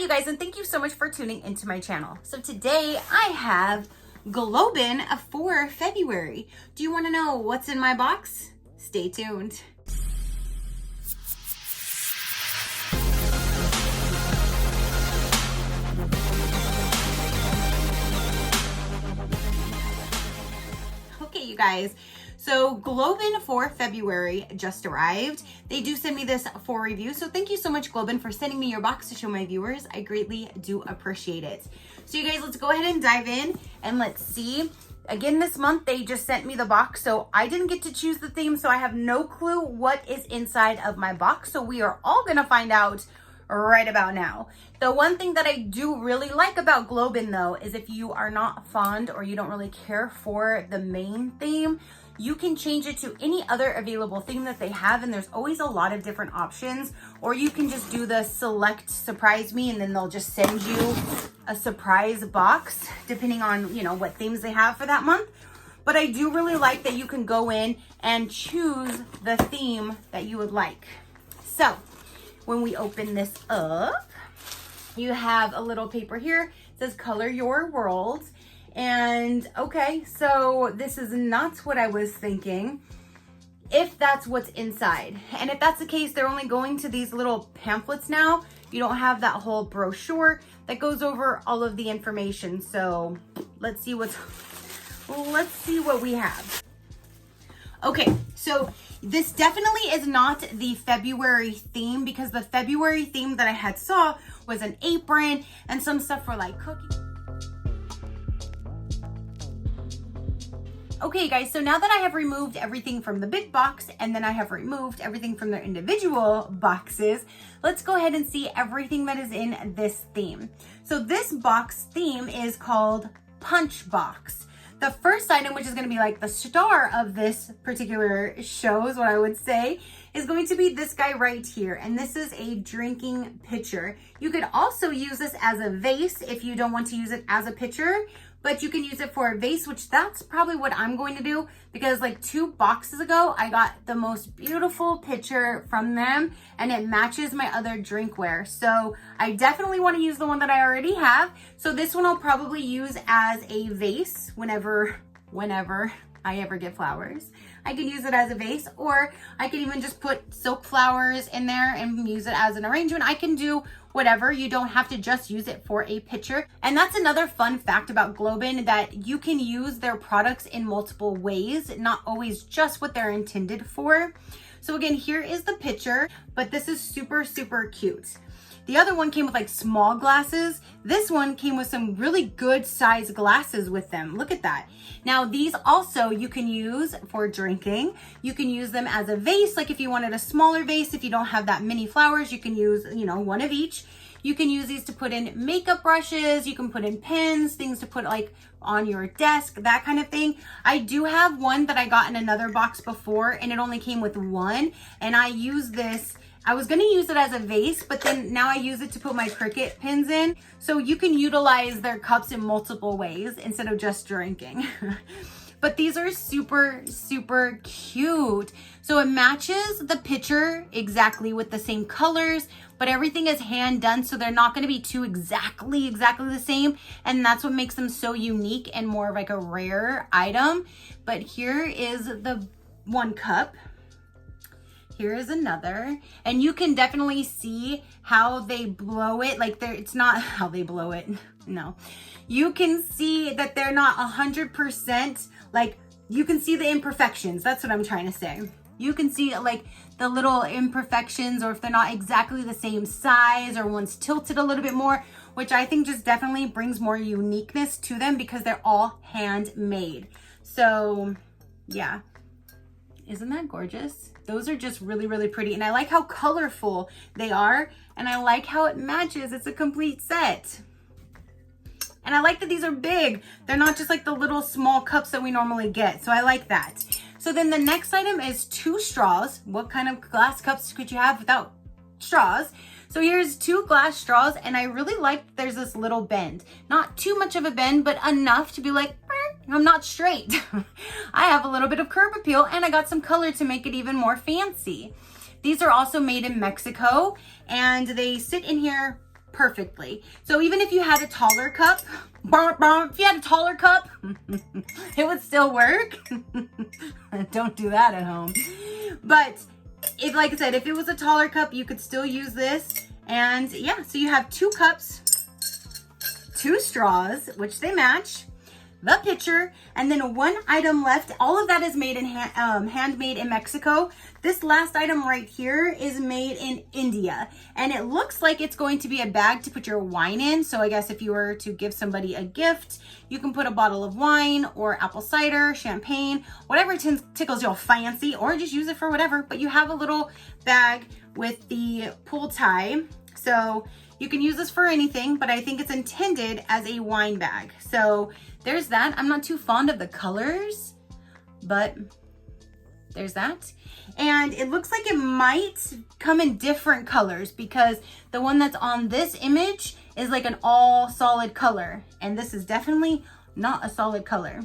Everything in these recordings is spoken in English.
Hi you guys, and thank you so much for tuning into my channel. So today I have Globein for February. Do you want to know what's in my box? Stay tuned. Okay, you guys. So Globein for February just arrived. They do send me this for review. So thank you so much, Globein, for sending me your box to show my viewers. I greatly do appreciate it. So you guys, let's go ahead and dive in and let's see. Again, this month they just sent me the box. So I didn't get to choose the theme. So I have no clue what is inside of my box. So we are all gonna find out right about now. The one thing that I do really like about Globein though, is if you are not fond or you don't really care for the main theme, you can change it to any other available theme that they have, and there's always a lot of different options. Or you can just do the select surprise me, and then they'll just send you a surprise box depending on, you know, what themes they have for that month. But I do really like that you can go in and choose the theme that you would like. So when we open this up, you have a little paper here. It says color your world. And okay, so this is not what I was thinking, if that's what's inside. And if that's the case, they're only going to these little pamphlets now. You don't have that whole brochure that goes over all of the information. So let's see what we have. Okay, so this definitely is not the February theme, because the February theme that I had saw was an apron and some stuff for like cooking. Okay guys, so now that I have removed everything from the big box and then I have removed everything from their individual boxes, let's go ahead and see everything that is in this theme. So this box theme is called Punch Box. The first item, which is going to be like the star of this particular show, is what I would say, is going to be this guy right here. And this is a drinking pitcher. You could also use this as a vase if you don't want to use it as a pitcher, but you can use it for a vase, which that's probably what I'm going to do, because like 2 boxes ago, I got the most beautiful pitcher from them and it matches my other drinkware. So I definitely want to use the one that I already have. So this one I'll probably use as a vase whenever I ever get flowers. I can use it as a vase, or I can even just put silk flowers in there and use it as an arrangement. I can do whatever. You don't have to just use it for a pitcher. And that's another fun fact about Globein, that you can use their products in multiple ways, not always just what they're intended for. So again, here is the pitcher, but this is super, super cute. The other one came with like small glasses. This one came with some really good size glasses with them. Look at that. Now these also you can use for drinking. You can use them as a vase. Like if you wanted a smaller vase, if you don't have that many flowers, you can use, you know, one of each. You can use these to put in makeup brushes. You can put in pens, things to put like on your desk, that kind of thing. I do have one that I got in another box before, and it only came with one. And I use this, I was gonna use it as a vase, but then now I use it to put my Cricut pins in. So you can utilize their cups in multiple ways instead of just drinking. But these are super, super cute. So it matches the picture exactly with the same colors, but everything is hand done, so they're not gonna be too exactly the same. And that's what makes them so unique and more of like a rare item. But here is the one cup. Here is another, and you can definitely see how they blow it. Like it's not how they blow it. No, you can see that they're not 100%. Like you can see the imperfections. That's what I'm trying to say. You can see like the little imperfections, or if they're not exactly the same size, or one's tilted a little bit more, which I think just definitely brings more uniqueness to them because they're all handmade. So yeah, isn't that gorgeous? Those are just really, really pretty. And I like how colorful they are. And I like how it matches. It's a complete set. And I like that these are big. They're not just like the little small cups that we normally get. So I like that. So then the next item is 2 straws. What kind of glass cups could you have without straws? So here's 2 glass straws. And I really like there's this little bend. Not too much of a bend, but enough to be like, I'm not straight. I have a little bit of curb appeal, and I got some color to make it even more fancy. These are also made in Mexico, and they sit in here perfectly. So even if you had a taller cup, if you had a taller cup, it would still work. Don't do that at home. But if, like I said, if it was a taller cup, you could still use this. And yeah, so you have 2 cups, 2 straws, which they match, the pitcher, and then 1 item left. All of that is made in handmade in Mexico. This last item right here is made in India, and it looks like it's going to be a bag to put your wine in. So I guess if you were to give somebody a gift, you can put a bottle of wine or apple cider, champagne, whatever tickles your fancy, or just use it for whatever. But you have a little bag with the pull tie. So you can use this for anything, but I think it's intended as a wine bag. So there's that. I'm not too fond of the colors, but there's that. And it looks like it might come in different colors because the one that's on this image is like an all solid color. And this is definitely not a solid color.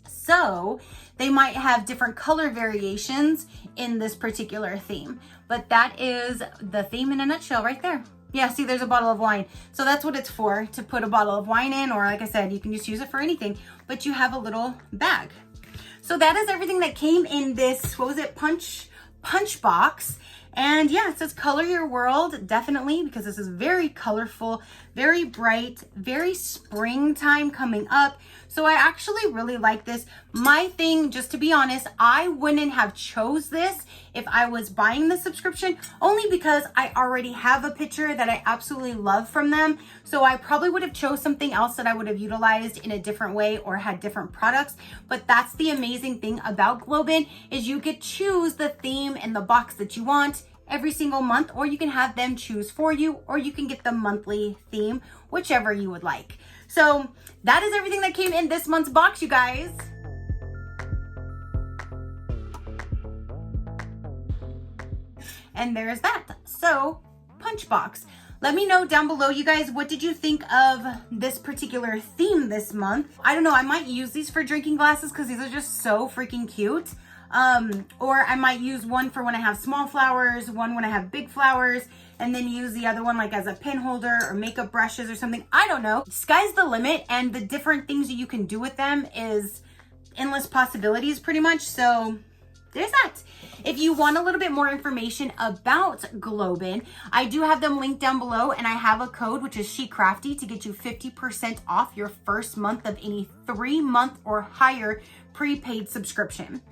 So they might have different color variations in this particular theme, but that is the theme in a nutshell right there. Yeah, see, there's a bottle of wine. So that's what it's for, to put a bottle of wine in, or like I said, you can just use it for anything, but you have a little bag. So that is everything that came in this, what was it, punch box. And yeah, it says color your world, definitely, because this is very colorful, very bright, very springtime coming up. So I actually really like this. My thing, just to be honest, I wouldn't have chose this if I was buying the subscription, only because I already have a picture that I absolutely love from them. So I probably would have chose something else that I would have utilized in a different way or had different products. But that's the amazing thing about Globein, is you could choose the theme and the box that you want every single month, or you can have them choose for you, or you can get the monthly theme, whichever you would like. So that is everything that came in this month's box, you guys. And there's that. So punch box. Let me know down below, you guys, what did you think of this particular theme this month? I don't know, I might use these for drinking glasses because these are just so freaking cute. Or I might use one for when I have small flowers, one when I have big flowers, and then use the other one like as a pin holder or makeup brushes or something. I don't know. Sky's the limit, and the different things that you can do with them is endless possibilities pretty much. So there's that. If you want a little bit more information about Globein, I do have them linked down below, and I have a code, which is SheCrafty, to get you 50% off your first month of any 3-month or higher prepaid subscription.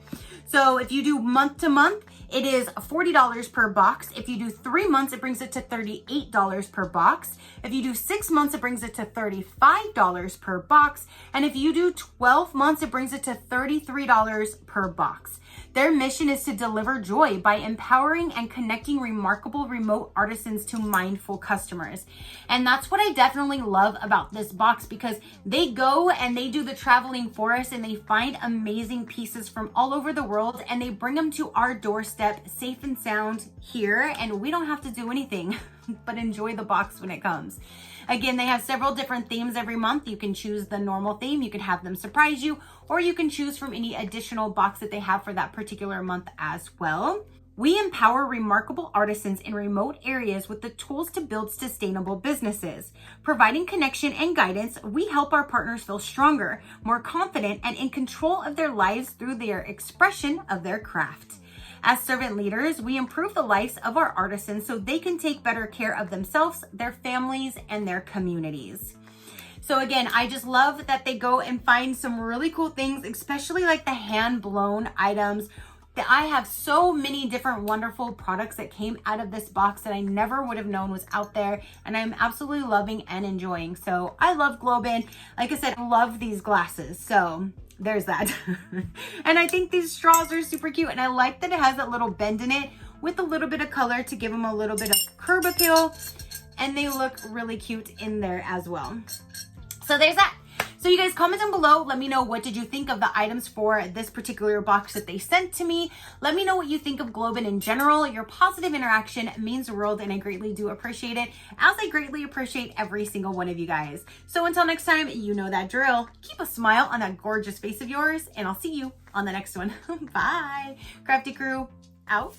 So if you do month to month, it is $40 per box. If you do 3 months, it brings it to $38 per box. If you do 6 months, it brings it to $35 per box. And if you do 12 months, it brings it to $33 per box. Their mission is to deliver joy by empowering and connecting remarkable remote artisans to mindful customers. And that's what I definitely love about this box, because they go and they do the traveling for us, and they find amazing pieces from all over the world, and they bring them to our doorstep safe and sound here, and we don't have to do anything but enjoy the box when it comes. Again, they have several different themes every month. You can choose the normal theme, you can have them surprise you, or you can choose from any additional box that they have for that particular month as well. We empower remarkable artisans in remote areas with the tools to build sustainable businesses. Providing connection and guidance, we help our partners feel stronger, more confident, and in control of their lives through their expression of their craft. As servant leaders, we improve the lives of our artisans so they can take better care of themselves, their families, and their communities. So again, I just love that they go and find some really cool things, especially like the hand-blown items. That I have so many different wonderful products that came out of this box that I never would have known was out there, and I'm absolutely loving and enjoying. So I love Globein. Like I said, I love these glasses. So there's that. And I think these straws are super cute, and I like that it has that little bend in it with a little bit of color to give them a little bit of curb appeal, and they look really cute in there as well. So there's that. So you guys comment down below. Let me know, what did you think of the items for this particular box that they sent to me. Let me know what you think of Globein in general. Your positive interaction means the world, and I greatly do appreciate it, as I greatly appreciate every single one of you guys. So until next time, you know that drill. Keep a smile on that gorgeous face of yours, and I'll see you on the next one. Bye. Crafty crew, out.